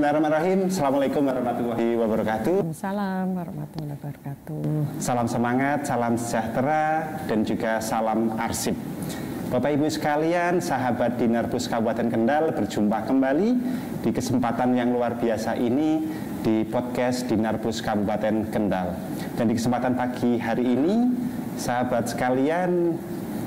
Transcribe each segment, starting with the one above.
Bismillahirrahmanirrahim. Assalamualaikum warahmatullahi wabarakatuh. Waalaikumsalam warahmatullahi wabarakatuh. Salam semangat, salam sejahtera, dan juga salam arsip. Bapak Ibu sekalian, sahabat Dinarbus Kabupaten Kendal, berjumpa kembali di kesempatan yang luar biasa ini di podcast Dinarbus Kabupaten Kendal. Dan di kesempatan pagi hari ini, sahabat sekalian,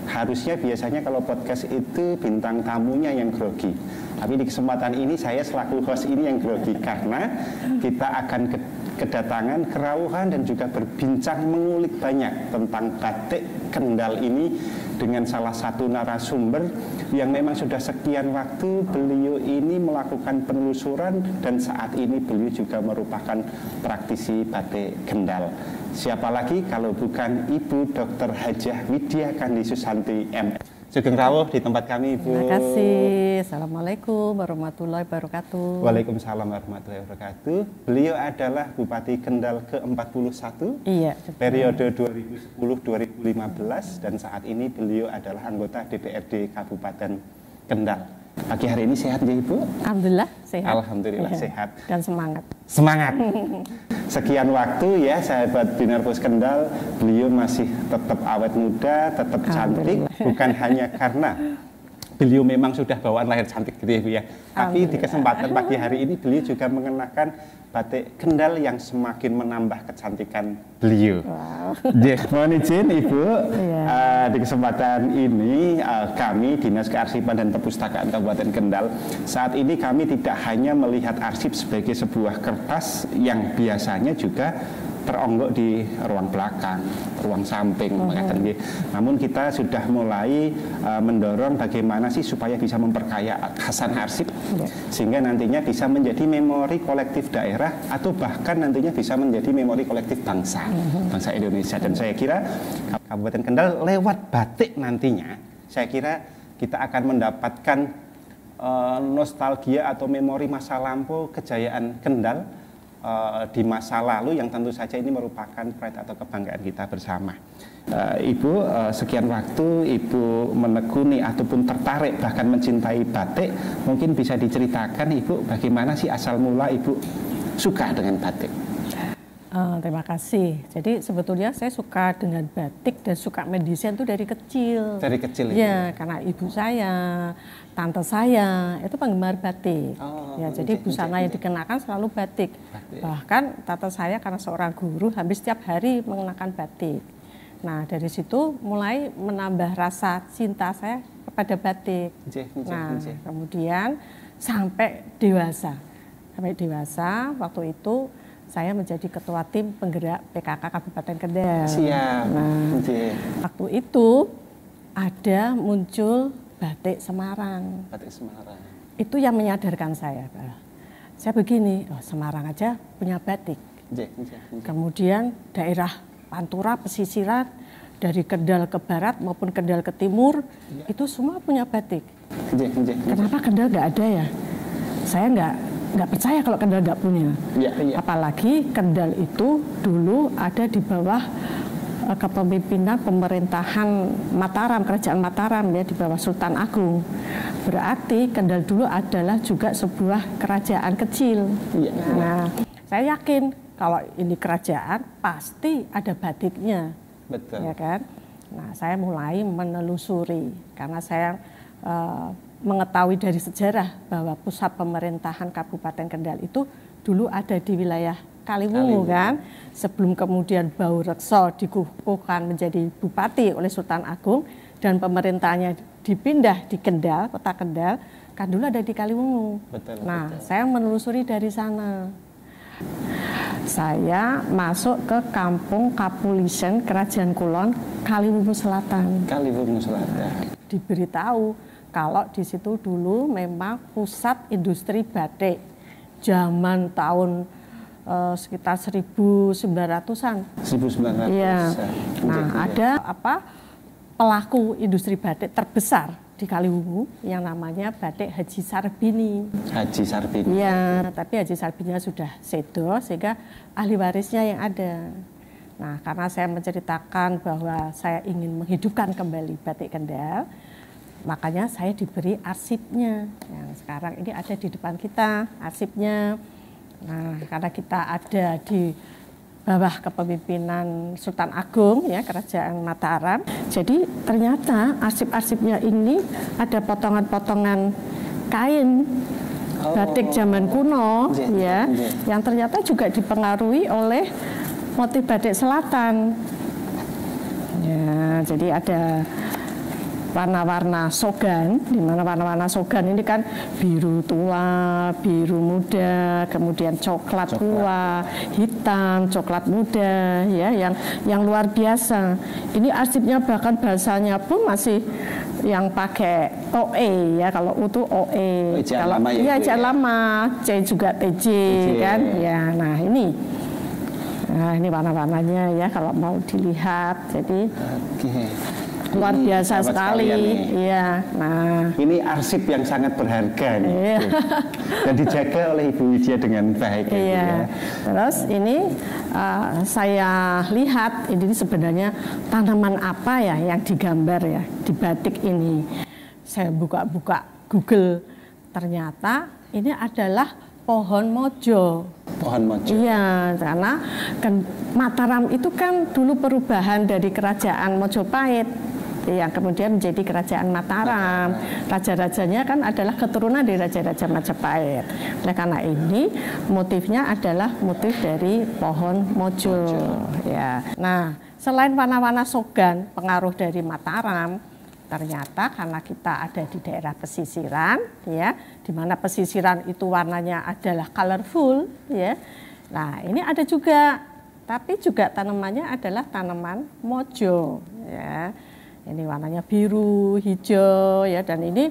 harusnya biasanya kalau podcast itu bintang tamunya yang grogi. Tapi di kesempatan ini saya selaku host ini yang grogi karena kita akan kedatangan kerawuhan dan juga berbincang mengulik banyak tentang batik Kendal ini dengan salah satu narasumber yang memang sudah sekian waktu beliau ini melakukan penelusuran dan saat ini beliau juga merupakan praktisi batik Kendal. Siapa lagi kalau bukan Ibu Dr. Hajah Widya Kandi Susanti M. Sugeng rawuh di tempat kami, Ibu. Terima kasih. Assalamualaikum warahmatullahi wabarakatuh. Waalaikumsalam warahmatullahi wabarakatuh. Beliau adalah Bupati Kendal ke-41. Iya. Periode 2010-2015 dan saat ini beliau adalah anggota DPRD Kabupaten Kendal. Pagi hari ini sehat ya Ibu? Alhamdulillah sehat. Alhamdulillah sehat. Dan semangat. Semangat. Sekian waktu ya sahabat Dinarbus Kendal, beliau masih tetap awet muda, tetap cantik, bukan hanya karena beliau memang sudah bawaan lahir cantik gitu ya Bu ya. Tapi di kesempatan pagi hari ini beliau juga mengenakan batik Kendal yang semakin menambah kecantikan beliau. Wow. Mohon izin Ibu, Iya. di kesempatan ini kami Dinas Kearsipan dan Perpustakaan Kabupaten Kendal saat ini kami tidak hanya melihat arsip sebagai sebuah kertas yang biasanya juga teronggok di ruang belakang, ruang samping, namun kita sudah mulai mendorong bagaimana sih supaya bisa memperkaya khasanah arsip, sehingga nantinya bisa menjadi memori kolektif daerah atau bahkan nantinya bisa menjadi memori kolektif bangsa Indonesia. Dan saya kira Kabupaten Kendal lewat batik nantinya, saya kira kita akan mendapatkan nostalgia atau memori masa lampau kejayaan Kendal di masa lalu yang tentu saja ini merupakan pride atau kebanggaan kita bersama. Ibu, sekian waktu Ibu menekuni ataupun tertarik bahkan mencintai batik, mungkin bisa diceritakan Ibu bagaimana sih asal mula Ibu suka dengan batik? Terima kasih. Jadi sebetulnya saya suka dengan batik dan suka mendesain itu dari kecil. Dari kecil ya, karena ibu saya, tante saya itu penggemar batik. Jadi busana yang dikenakan selalu batik. Bahkan tante saya karena seorang guru hampir setiap hari mengenakan batik. Nah dari situ mulai menambah rasa cinta saya kepada batik. Kemudian sampai dewasa. Waktu itu saya menjadi ketua tim penggerak PKK Kabupaten Kendal. Siap. Waktu itu ada muncul batik Semarang. Batik Semarang. Itu yang menyadarkan saya. Saya begini, Semarang aja punya batik. Kemudian daerah Pantura, pesisiran, dari Kendal ke barat maupun Kendal ke timur, itu semua punya batik. Kenapa Kendal nggak ada ya? Saya nggak percaya kalau Kendal nggak punya. Apalagi Kendal itu dulu ada di bawah kepemimpinan pemerintahan Mataram, kerajaan Mataram ya, di bawah Sultan Agung. Berarti Kendal dulu adalah juga sebuah kerajaan kecil. Nah, saya yakin kalau ini kerajaan pasti ada batiknya. Betul. Ya kan? Nah, saya mulai menelusuri karena saya mengetahui dari sejarah bahwa pusat pemerintahan Kabupaten Kendal itu dulu ada di wilayah Kaliwungu kan, sebelum kemudian Baurekso dikukuhkan menjadi bupati oleh Sultan Agung dan pemerintahnya dipindah di Kendal, kota Kendal, kan dulu ada di Kaliwungu. Saya menelusuri dari sana. Saya masuk ke kampung Kapulisen Kerajaan Kulon, Kaliwungu Selatan. Diberitahu kalau di situ dulu memang pusat industri batik zaman tahun sekitar 1900-an. 1900. Iya. Nah, ada pelaku industri batik terbesar di Kaliwungu yang namanya batik Haji Sarbini. Haji Sarbini. Iya, tapi Haji Sarbini sudah sedo sehingga ahli warisnya yang ada. Nah, karena saya menceritakan bahwa saya ingin menghidupkan kembali batik Kendal, makanya saya diberi arsipnya. Yang sekarang ini ada di depan kita arsipnya. Nah, karena kita ada di bawah kepemimpinan Sultan Agung ya Kerajaan Mataram. Jadi ternyata arsip-arsipnya ini ada potongan-potongan kain batik zaman kuno ya, yang ternyata juga dipengaruhi oleh motif batik selatan. Ya, jadi ada warna-warna sogan, di mana warna-warna sogan ini kan biru tua, biru muda, kemudian coklat tua, hitam, coklat muda, ya, yang luar biasa. Ini arsipnya bahkan bahasanya pun masih yang pakai OE ya, kalau U itu OE, kalau ya ejaan lama, C juga TJ kan, ya. Nah ini warna-warnanya ya kalau mau dilihat, jadi. Luar biasa sekali, ya. Nah, ini arsip yang sangat berharga nih, dan dijaga oleh Ibu Widya dengan baik. Ya. Terus ini saya lihat ini sebenarnya tanaman apa ya yang digambar ya di batik ini. Saya buka-buka Google, ternyata ini adalah pohon mojo. Pohon mojo. Iya, karena kan Mataram itu kan dulu perubahan dari kerajaan Mojopahit yang kemudian menjadi kerajaan Mataram. Raja-rajanya kan adalah keturunan dari raja-raja Majapahit. Oleh karena ini motifnya adalah motif dari pohon mojo. Ya. Nah, selain warna-warna sogan pengaruh dari Mataram, ternyata karena kita ada di daerah pesisiran, ya, di mana pesisiran itu warnanya adalah colorful, ya. Nah, ini ada juga, tapi juga tanamannya adalah tanaman mojo, ya. Ini warnanya biru, hijau, ya, dan ini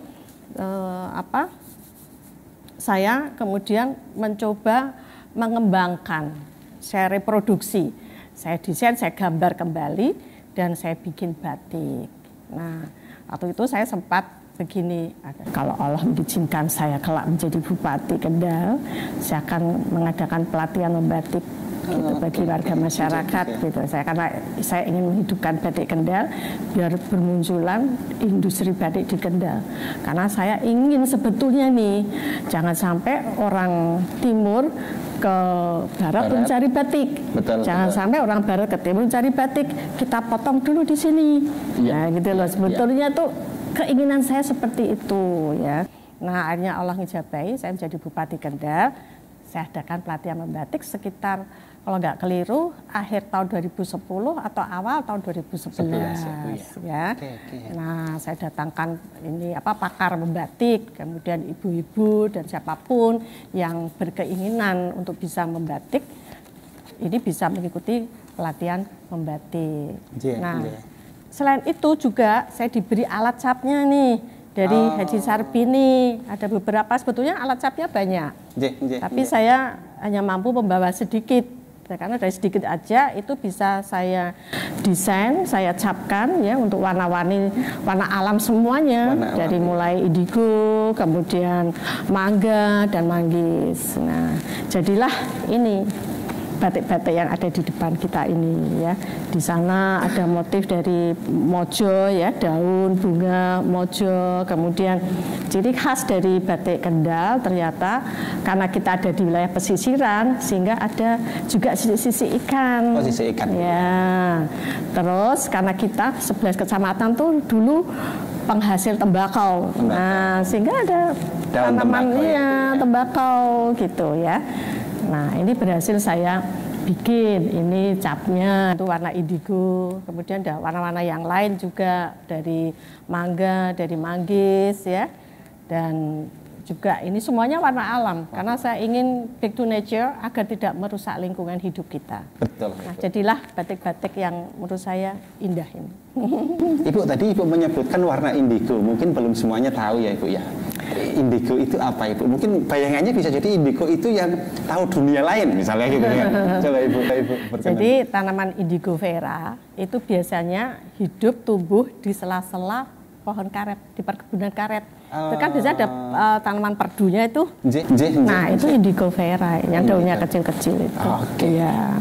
saya kemudian mencoba mengembangkan, saya reproduksi, saya desain, saya gambar kembali, dan saya bikin batik. Nah, waktu itu saya sempat begini, kalau Allah mengizinkan saya kelak menjadi Bupati Kendal, saya akan mengadakan pelatihan membatik gitu, bagi warga masyarakat gitu. Karena saya ingin menghidupkan batik Kendal biar bermunculan industri batik di Kendal. Karena saya ingin sebetulnya nih, jangan sampai orang timur ke barat mencari batik. Jangan sampai orang barat ke timur mencari batik, kita potong dulu di sini. Nah, gitu loh. Sebetulnya tuh keinginan saya seperti itu, ya. Nah, akhirnya Allah ngejabai, saya menjadi Bupati Kendal. Saya adakan pelatihan membatik sekitar, kalau nggak keliru, akhir tahun 2010 atau awal tahun 2011. Ya. Nah, saya datangkan ini pakar membatik, kemudian ibu-ibu dan siapapun yang berkeinginan untuk bisa membatik, ini bisa mengikuti pelatihan membatik. Nah, selain itu juga saya diberi alat capnya nih. Dari Haji Sarbini, ada beberapa, sebetulnya alat capnya banyak. Tapi saya hanya mampu membawa sedikit. Karena dari sedikit aja itu bisa saya desain, saya capkan ya untuk warna-warni, warna alam semuanya. Dari mulai indigo, kemudian mangga dan manggis. Nah, jadilah ini batik-batik yang ada di depan kita ini ya. Di sana ada motif dari mojo ya, daun bunga mojo. Kemudian ciri khas dari batik Kendal ternyata karena kita ada di wilayah pesisiran sehingga ada juga sisi ikan. Sisi ikan. Ya. Terus karena kita 11 kecamatan tuh dulu penghasil tembakau. Nah, sehingga ada tanaman tembakau gitu ya. Nah, ini berhasil saya bikin, ini capnya itu warna indigo, kemudian ada warna-warna yang lain juga dari mangga, dari manggis ya, dan juga ini semuanya warna alam karena saya ingin back to nature agar tidak merusak lingkungan hidup kita. Betul. Nah, jadilah batik-batik yang menurut saya indah ini. Ibu tadi Ibu menyebutkan warna indigo, mungkin belum semuanya tahu ya Ibu ya. Indigo itu apa Ibu? Mungkin bayangannya bisa jadi indigo itu yang tahu dunia lain misalnya gitu ya. Coba Ibu berkenan. Jadi tanaman indigo vera itu biasanya hidup tumbuh di sela-sela pohon karet, di perkebunan karet. Itu kan biasanya ada tanaman perdunya itu. Nah, itu indigo vera yang daunnya kecil-kecil itu. Oke. Ya.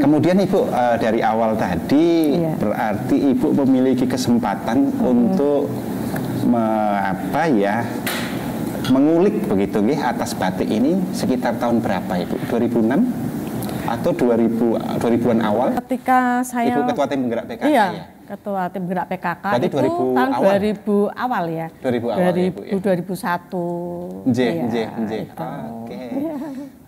Kemudian Ibu dari awal tadi berarti Ibu memiliki kesempatan untuk mengulik begitu nggih atas batik ini sekitar tahun berapa Ibu? 2006 atau 2000-an awal? Ketika saya Ibu ketua tim penggerak PKK iya, ya? Ketua tim gerak PKK berarti itu 2000 tahun awal? 2000 awal ya. 2000 awal 2000, Ibu, ya? 2001. Oke.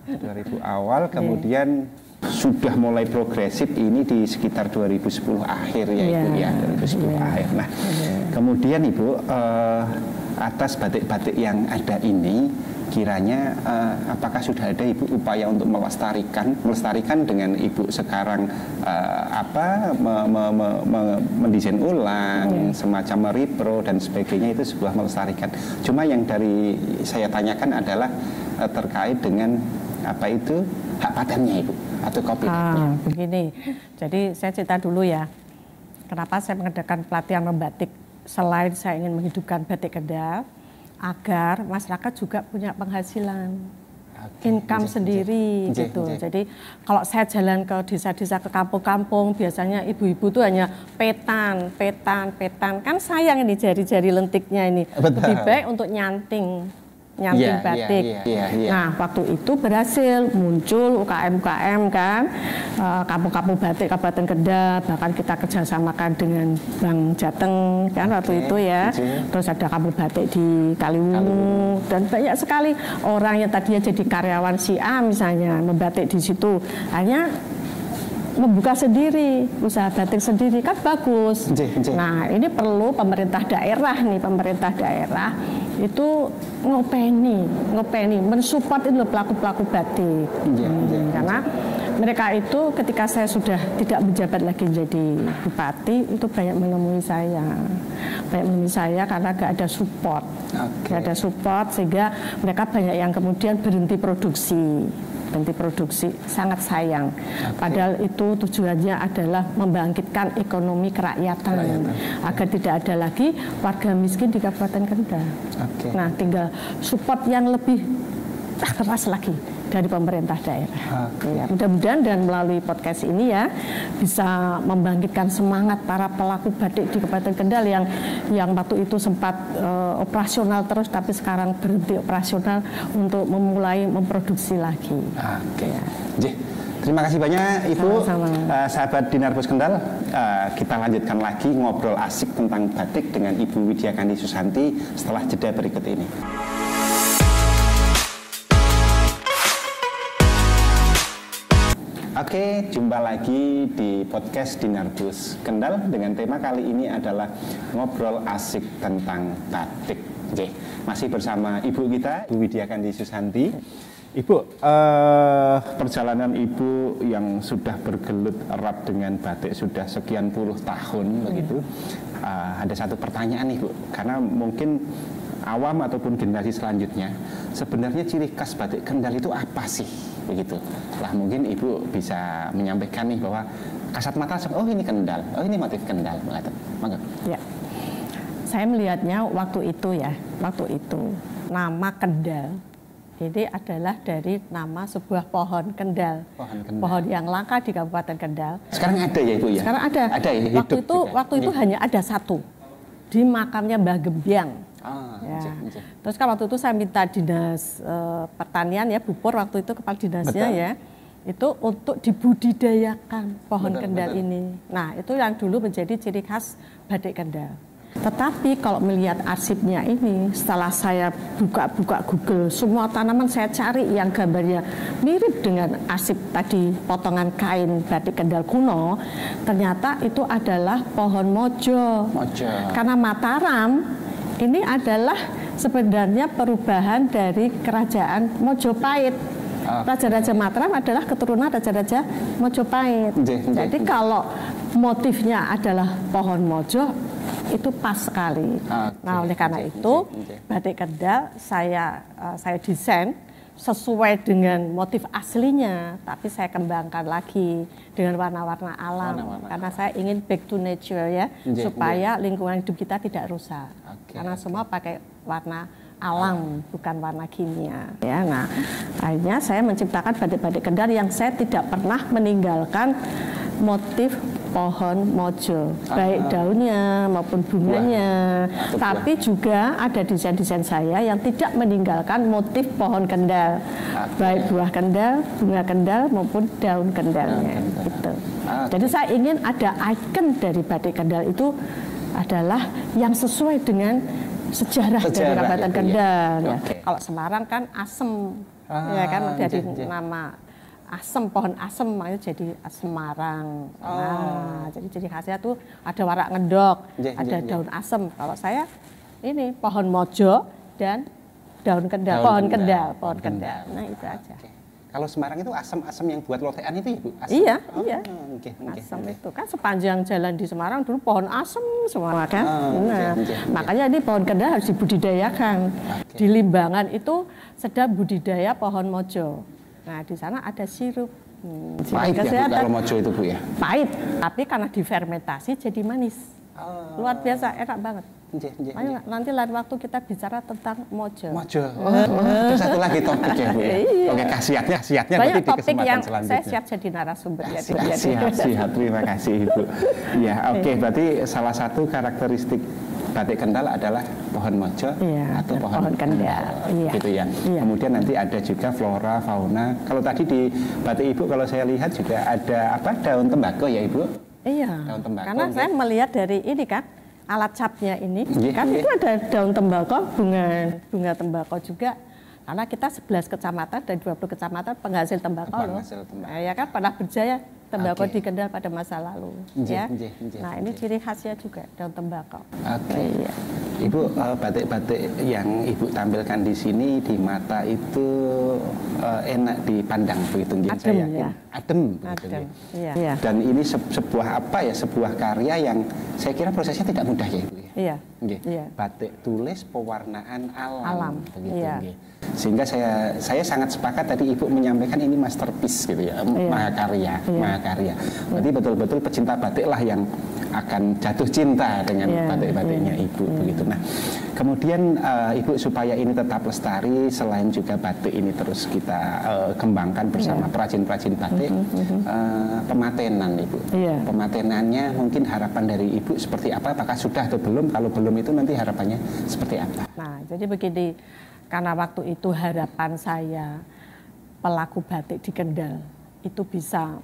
2000 awal kemudian sudah mulai progresif ini di sekitar 2010 akhir ya Ibu ya, 2010 akhir. Nah, kemudian Ibu atas batik-batik yang ada ini kiranya apakah sudah ada Ibu upaya untuk melestarikan dengan Ibu sekarang mendesain ulang semacam merepro dan sebagainya, itu sebuah melestarikan. Cuma yang dari saya tanyakan adalah terkait dengan apa itu hak patennya Ibu atau copyrightnya. Begini, jadi saya cerita dulu ya, kenapa saya mengadakan pelatihan membatik. Selain saya ingin menghidupkan batik Kendal, agar masyarakat juga punya penghasilan, income sendiri gitu. Jadi kalau saya jalan ke desa-desa, ke kampung-kampung, biasanya ibu-ibu tuh hanya petan. Kan sayang ini jari-jari lentiknya ini. Lebih baik untuk nyanting batik. Nah, waktu itu berhasil muncul UKM-UKM kan, kampung-kampung batik Kabupaten Kendal, bahkan kita kerjasamakan dengan Bank Jateng kan waktu itu ya. Terus ada kampung batik di Kaliwungu dan banyak sekali orang yang tadinya jadi karyawan si A misalnya membatik di situ, hanya membuka sendiri, usaha batik sendiri kan bagus. Nah, ini perlu pemerintah daerah itu ngopeni, mensupport itu pelaku-pelaku batik. Karena mereka itu ketika saya sudah tidak menjabat lagi menjadi bupati, itu banyak menemui saya karena gak ada support. Gak ada support sehingga mereka banyak yang kemudian berhenti produksi, sangat sayang. Padahal itu tujuannya adalah membangkitkan ekonomi kerakyatan agar tidak ada lagi warga miskin di Kabupaten Kendal. Nah, tinggal support yang lebih keras lagi dari pemerintah daerah. Ya, mudah-mudahan dan melalui podcast ini ya bisa membangkitkan semangat para pelaku batik di Kabupaten Kendal yang waktu itu sempat operasional terus tapi sekarang berhenti operasional untuk memulai memproduksi lagi. Terima kasih banyak Ibu. Sama-sama. Sahabat Dinar Pus Kendal, kita lanjutkan lagi ngobrol asik tentang batik dengan Ibu Widya Kandi Susanti setelah jeda berikut ini. Oke, jumpa lagi di podcast Dinar Pus Kendal dengan tema kali ini adalah ngobrol asik tentang batik. Masih bersama Ibu kita, Ibu Widya Kandi Susanti. Ibu, perjalanan Ibu yang sudah bergelut erat dengan batik sudah sekian puluh tahun begitu. Ada satu pertanyaan Ibu, karena mungkin awam ataupun generasi selanjutnya, sebenarnya ciri khas batik Kendal itu apa sih? Begitu. Lah mungkin Ibu bisa menyampaikan nih bahwa kasat mata, oh ini Kendal, oh ini motif Kendal, mangga. Ya. Saya melihatnya waktu itu nama Kendal ini adalah dari nama sebuah pohon Kendal. Pohon yang langka di Kabupaten Kendal. Sekarang ada ya Ibu ya? Sekarang ada. Ada ya, waktu itu hanya ada satu di makamnya Mbah Gembyang. Terus kan waktu itu saya minta dinas pertanian ya, Bupor waktu itu kepala dinasnya ya, itu untuk dibudidayakan pohon Kendal ini. Nah, itu yang dulu menjadi ciri khas batik Kendal. Tetapi kalau melihat arsipnya ini, setelah saya buka-buka Google, semua tanaman saya cari yang gambarnya mirip dengan arsip tadi, potongan kain batik Kendal kuno, ternyata itu adalah pohon mojo. Karena Mataram ini adalah sebenarnya perubahan dari kerajaan Mojopahit. Raja-raja Mataram adalah keturunan raja-raja Mojopahit. Jadi kalau motifnya adalah pohon mojo, itu pas sekali. Nah, oleh karena itu batik Kendal saya desain sesuai dengan motif aslinya, tapi saya kembangkan lagi dengan warna-warna alam. Karena saya ingin back to nature ya, supaya lingkungan hidup kita tidak rusak. Karena semua pakai warna alam, bukan warna kimia. Ya, nah, akhirnya saya menciptakan batik-batik Kendal yang saya tidak pernah meninggalkan motif pohon mojo, baik daunnya maupun bunganya. Tapi juga ada desain-desain saya yang tidak meninggalkan motif pohon kendal, baik buah kendal, bunga kendal maupun daun kendalnya. Gitu. Jadi saya ingin ada ikon dari batik Kendal itu adalah yang sesuai dengan sejarah dari Kabupaten Kendal. Ya. Kalau Semarang kan asem, ya kan dari nama asem, pohon asem makanya jadi Semarang. Jadi ciri khasnya tuh ada warak ngedok, ada daun asem. Kalau saya ini pohon mojo dan daun kendal, pohon kendal. Nah itu aja. Kalau Semarang itu asem-asem yang buat lotean itu Ibu? Asem. Iya. Asem itu kan sepanjang jalan di Semarang dulu pohon asem semua kan. Makanya ini pohon kendal harus dibudidayakan. Di Limbangan itu sedang budidaya pohon mojo. Nah di sana ada sirup. Pahit ya Bu, kalau mojo itu Bu ya? Pahit, tapi karena difermentasi jadi manis. Luar biasa, enak banget. Nanti lain waktu kita bicara tentang mojo. Satu lagi topik ya Bu ya. Oke, khasiatnya banyak berarti di topik yang selanjutnya. saya siap jadi narasumber ya. Siap, terima kasih Ibu. Ya, oke, berarti salah satu karakteristik batik Kendal adalah pohon mojo atau pohon kendal. Gitu ya. Kemudian nanti ada juga flora, fauna. Kalau tadi di batik Ibu kalau saya lihat juga ada daun tembakau ya Ibu? Iya. Daun tembakau. Karena saya melihat dari ini kan alat capnya ini, kan itu ada daun tembakau, bunga tembakau juga. Karena kita 11 kecamatan dan 20 kecamatan penghasil tembakau loh. Ya kan pernah berjaya tembakau di Kendal pada masa lalu. Nah ini ciri khasnya juga daun tembakau. Ibu, batik-batik yang Ibu tampilkan di sini di mata itu enak dipandang begitu saya yakin. Adem. Iya. Dan ini sebuah sebuah karya yang saya kira prosesnya tidak mudah ya Ibu. Iya. Batik tulis pewarnaan alam. Begitu. Sehingga saya sangat sepakat tadi Ibu menyampaikan ini masterpiece gitu ya, mahakarya. Berarti betul-betul pecinta batik lah yang akan jatuh cinta dengan batik-batiknya Ibu begitu. Nah, kemudian Ibu supaya ini tetap lestari, selain juga batik ini terus kita kembangkan bersama perajin-perajin batik, pematenan Ibu. Pematenannya mungkin harapan dari Ibu seperti apa? Apakah sudah atau belum? Kalau belum itu nanti harapannya seperti apa? Nah, jadi begini. Karena waktu itu harapan saya pelaku batik di Kendal itu bisa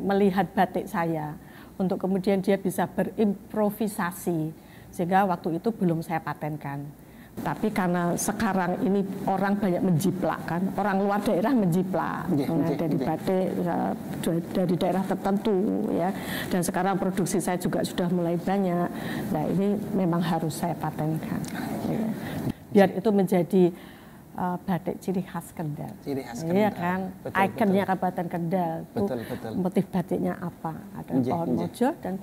melihat batik saya untuk kemudian dia bisa berimprovisasi, sehingga waktu itu belum saya patenkan. Tapi karena sekarang ini orang banyak menjiplak kan, orang luar daerah menjiplak dari batik dari daerah tertentu ya. Dan sekarang produksi saya juga sudah mulai banyak. Nah ini memang harus saya patenkan. Ya. Biar itu menjadi batik ciri khas Kendal. Iya kan, ikonnya Kabupaten Kendal. Betul. Motif batiknya apa? Ada pohon mojo dan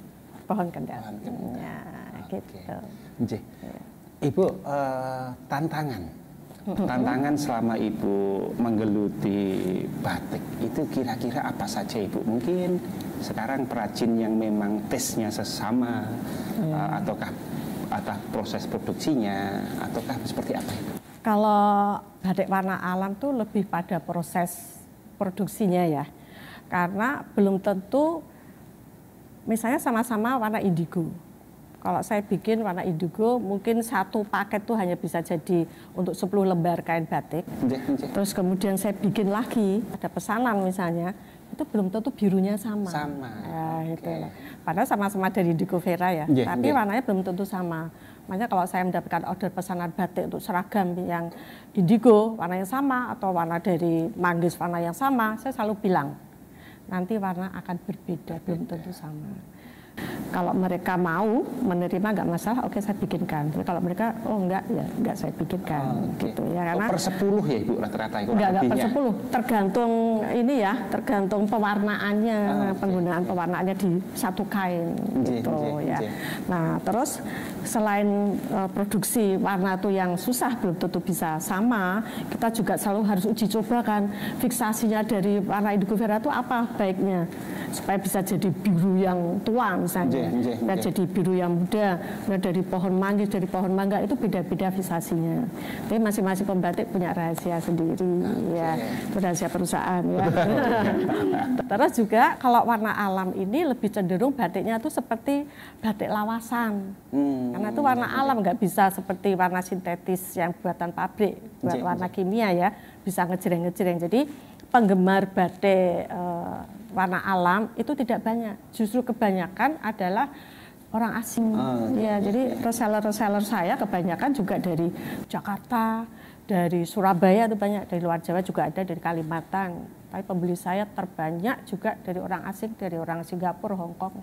pohon kendal. Ya, gitu. Ibu, tantangan selama Ibu menggeluti batik itu kira-kira apa saja Ibu? Mungkin sekarang perajin yang memang tesnya sesama, ataukah proses produksinya, ataukah seperti apa Ibu? Kalau batik warna alam tuh lebih pada proses produksinya ya, karena belum tentu, misalnya sama-sama warna indigo. Kalau saya bikin warna indigo, mungkin satu paket tuh hanya bisa jadi untuk 10 lembar kain batik. Terus kemudian saya bikin lagi, ada pesanan misalnya, itu belum tentu birunya sama. Gitu. Padahal sama-sama dari indigo vera ya, tapi warnanya belum tentu sama. Makanya kalau saya mendapatkan order pesanan batik untuk seragam yang indigo, warnanya sama, atau warna dari manggis warna yang sama, saya selalu bilang, nanti warna akan berbeda, belum tentu sama. Kalau mereka mau menerima nggak masalah, oke saya bikinkan. Tapi kalau mereka enggak, ya enggak saya bikinkan. Gitu ya, karena per 10 ya Ibu rata-rata itu. Enggak per 10, tergantung ini ya, tergantung pewarnaannya, penggunaan pewarnaannya di satu kain gitu ya. Nah, terus selain produksi warna itu yang susah belum tentu bisa sama, kita juga selalu harus uji coba kan, fiksasinya dari warna indigo vera itu apa baiknya supaya bisa jadi biru yang tua misalnya Nah, jadi biru yang muda, nah dari pohon manggis, dari pohon mangga itu beda-beda visasinya. Tapi masing-masing pembatik punya rahasia sendiri, ya, rahasia perusahaan. Ya. Terus juga kalau warna alam ini lebih cenderung batiknya itu seperti batik lawasan, karena itu warna alam, nggak bisa seperti warna sintetis yang buatan pabrik, buat warna kimia ya, bisa ngejreng-ngejreng. Jadi penggemar batik warna alam itu tidak banyak, justru kebanyakan adalah orang asing. Ya, jadi reseller-reseller saya kebanyakan juga dari Jakarta, dari Surabaya itu banyak, dari luar Jawa juga ada, dari Kalimantan. Tapi pembeli saya terbanyak juga dari orang asing, dari orang Singapura, Hong Kong.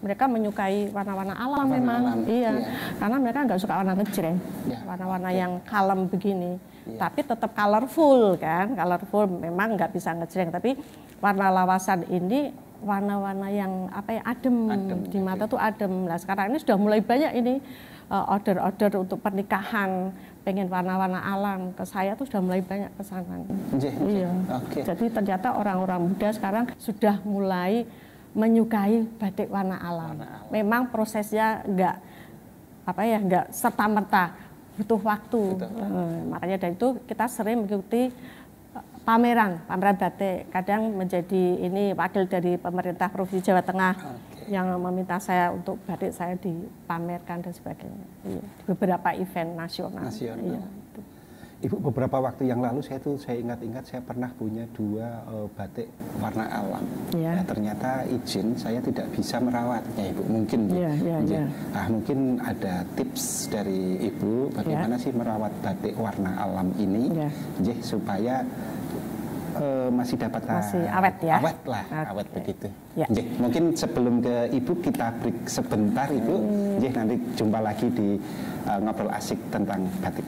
Mereka menyukai warna-warna alam memang, iya. Karena mereka nggak suka warna ngejreng, warna-warna yang kalem begini. Tapi tetap colorful kan, colorful memang nggak bisa ngejreng. Tapi warna lawasan ini warna-warna yang adem di mata tuh adem. Nah sekarang ini sudah mulai banyak ini order-order untuk pernikahan, pengen warna-warna alam, ke saya tuh sudah mulai banyak pesanan. Iya. Jadi ternyata orang-orang muda sekarang sudah mulai menyukai batik warna alam. Memang prosesnya nggak serta-merta, butuh waktu. Makanya dari itu kita sering mengikuti pameran batik. Kadang menjadi ini wakil dari pemerintah Provinsi Jawa Tengah yang meminta saya untuk batik saya dipamerkan dan sebagainya. Iya. Di beberapa event nasional. Iya. Ibu, beberapa waktu yang lalu saya ingat-ingat saya pernah punya 2 batik warna alam. Ya, ternyata izin saya tidak bisa merawatnya, Ibu. Mungkin mungkin ada tips dari Ibu bagaimana sih merawat batik warna alam ini supaya masih dapat awet ya. Awet begitu. Mungkin sebelum ke Ibu kita break sebentar, Ibu. Nanti jumpa lagi di ngobrol asik tentang batik.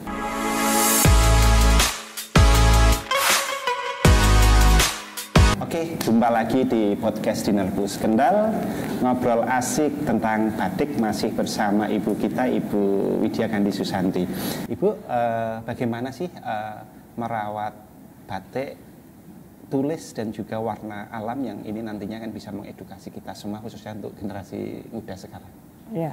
Oke, jumpa lagi di podcast Dinerbus Kendal, ngobrol asik tentang batik masih bersama Ibu kita, Ibu Widya Gandhi Susanti. Ibu, bagaimana sih merawat batik tulis dan juga warna alam yang ini nantinya kan bisa mengedukasi kita semua, khususnya untuk generasi muda sekarang? Ya,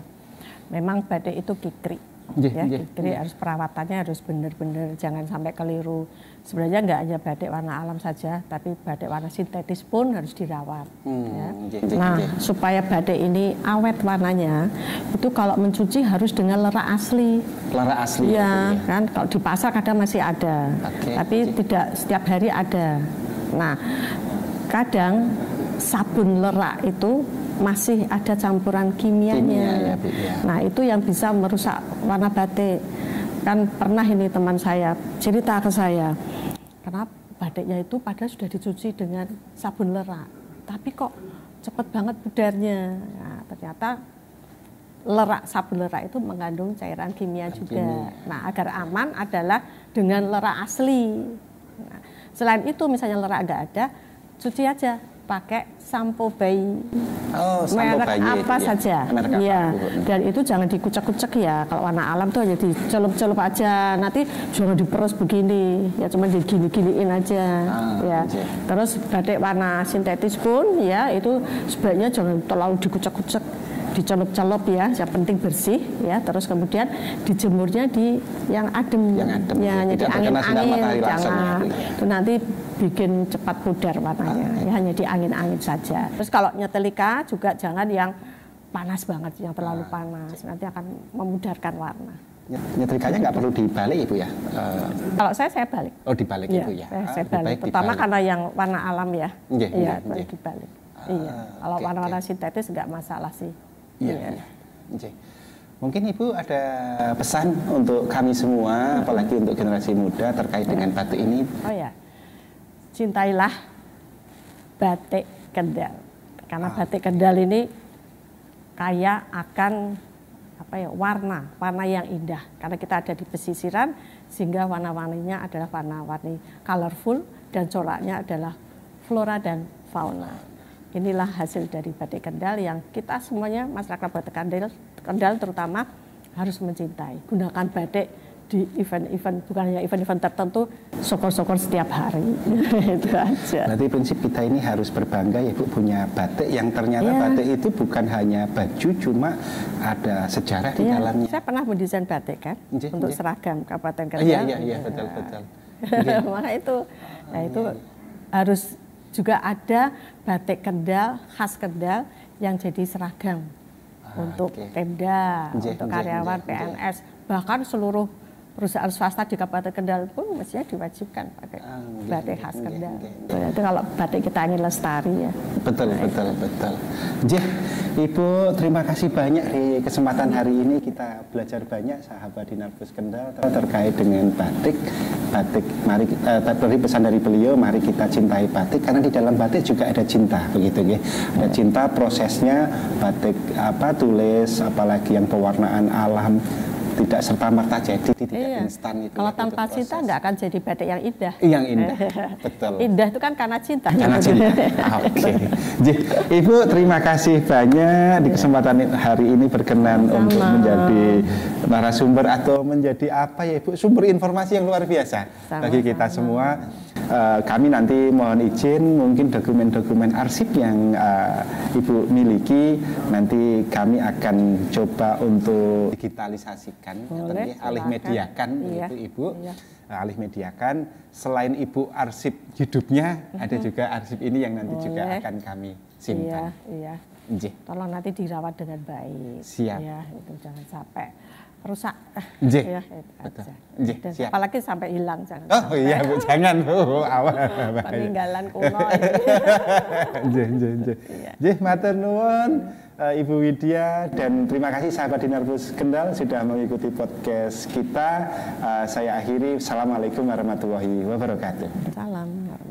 memang batik itu kikri. Kikri harus perawatannya harus benar-benar, jangan sampai keliru. Sebenarnya nggak hanya batik warna alam saja, tapi batik warna sintetis pun harus dirawat. Nah, supaya batik ini awet warnanya, itu kalau mencuci harus dengan lerak asli. Lerak asli? Ya, kan kalau di pasar kadang masih ada, tapi tidak setiap hari ada. Nah, kadang sabun lerak itu masih ada campuran kimianya. Nah, itu yang bisa merusak warna batik. Kan pernah ini teman saya cerita ke saya, karena batiknya itu padahal sudah dicuci dengan sabun lerak, tapi kok cepet banget pudarnya. Nah, ternyata sabun lerak itu mengandung cairan kimia juga. Nah, agar aman adalah dengan lerak asli. Nah, selain itu misalnya lerak nggak ada, cuci aja pakai sampo bayi, merek apa saja, ya. Dan itu jangan dikucek-kucek ya. Kalau warna alam tuh hanya dicelup-celup aja, nanti jangan diperes begini, ya cuma digini-giniin aja, ya. Terus batik warna sintetis pun, ya itu sebaiknya jangan terlalu dikucek-kucek, dicelup-celup ya, yang penting bersih, ya. Terus kemudian dijemurnya di yang adem, ya, jadi angin-angin, jangan. Itu nanti bikin cepat pudar warnanya, ya hanya di angin-angin saja. Terus kalau nyetelika juga jangan yang panas banget, yang terlalu panas, nanti akan memudarkan warna. Nyetrikanya nggak perlu dibalik, Ibu ya? Kalau saya balik. Oh, dibalik Ibu ya? Saya balik, terutama dibalik. Karena yang warna alam ya, dibalik. Kalau warna-warna sintetis nggak masalah sih. Mungkin Ibu ada pesan untuk kami semua, apalagi untuk generasi muda terkait dengan batik ini? Oh ya. Cintailah batik Kendal, karena batik Kendal ini kaya akan warna yang indah, karena kita ada di pesisiran sehingga warna-warninya adalah warna-warni colorful dan coraknya adalah flora dan fauna. Inilah hasil dari batik Kendal yang kita semuanya masyarakat batik Kendal terutama harus mencintai. Gunakan batik di event-event, bukan hanya event-event tertentu, syukur-syukur setiap hari. Itu aja. Berarti prinsip kita ini harus berbangga ya Bu, punya batik yang ternyata batik itu bukan hanya baju, cuma ada sejarah di dalamnya. Saya pernah mendesain batik kan, untuk seragam Kabupaten Kendal. Iya, betul. Maka itu harus juga ada batik Kendal, khas Kendal yang jadi seragam untuk Pemda, untuk karyawan PNS, bahkan seluruh perusahaan swasta di Kabupaten Kendal pun mestinya diwajibkan pakai batik khas Kendal. Itu kalau batik kita ingin lestari ya. Betul. Jeh, Ibu terima kasih banyak di kesempatan hari ini, kita belajar banyak sahabat Dinar Pus Kendal terkait dengan batik. Mari tadi pesan dari beliau, mari kita cintai batik karena di dalam batik juga ada cinta, begitu ya. Ada cinta, prosesnya batik tulis, apalagi yang pewarnaan alam tidak serta-merta jadi, tidak instan itu. Kalau tanpa cinta nggak akan jadi batik yang indah. Yang indah, betul. Indah itu kan karena cinta. Karena cinta. Oke. Ibu terima kasih banyak di kesempatan hari ini berkenan untuk menjadi narasumber atau menjadi apa ya Ibu, sumber informasi yang luar biasa bagi kita semua. Kami nanti mohon izin, mungkin dokumen-dokumen arsip yang Ibu miliki nanti kami akan coba untuk digitalisasikan, alih mediakan, begitu Ibu. Alih mediakan, selain Ibu arsip hidupnya, ada juga arsip ini yang nanti juga akan kami simpan. Iya. Tolong nanti dirawat dengan baik. Siap. Ya, itu jangan sampai rusak. Ya, dan apalagi sampai hilang, jangan. Oh sampai. Iya Bu, jangan Bu. Peninggalan kuno. Matur nuwun Ibu Widya, dan terima kasih sahabat Dinar Pus Kendal sudah mengikuti podcast kita. Saya akhiri. Assalamualaikum warahmatullahi wabarakatuh. Salam.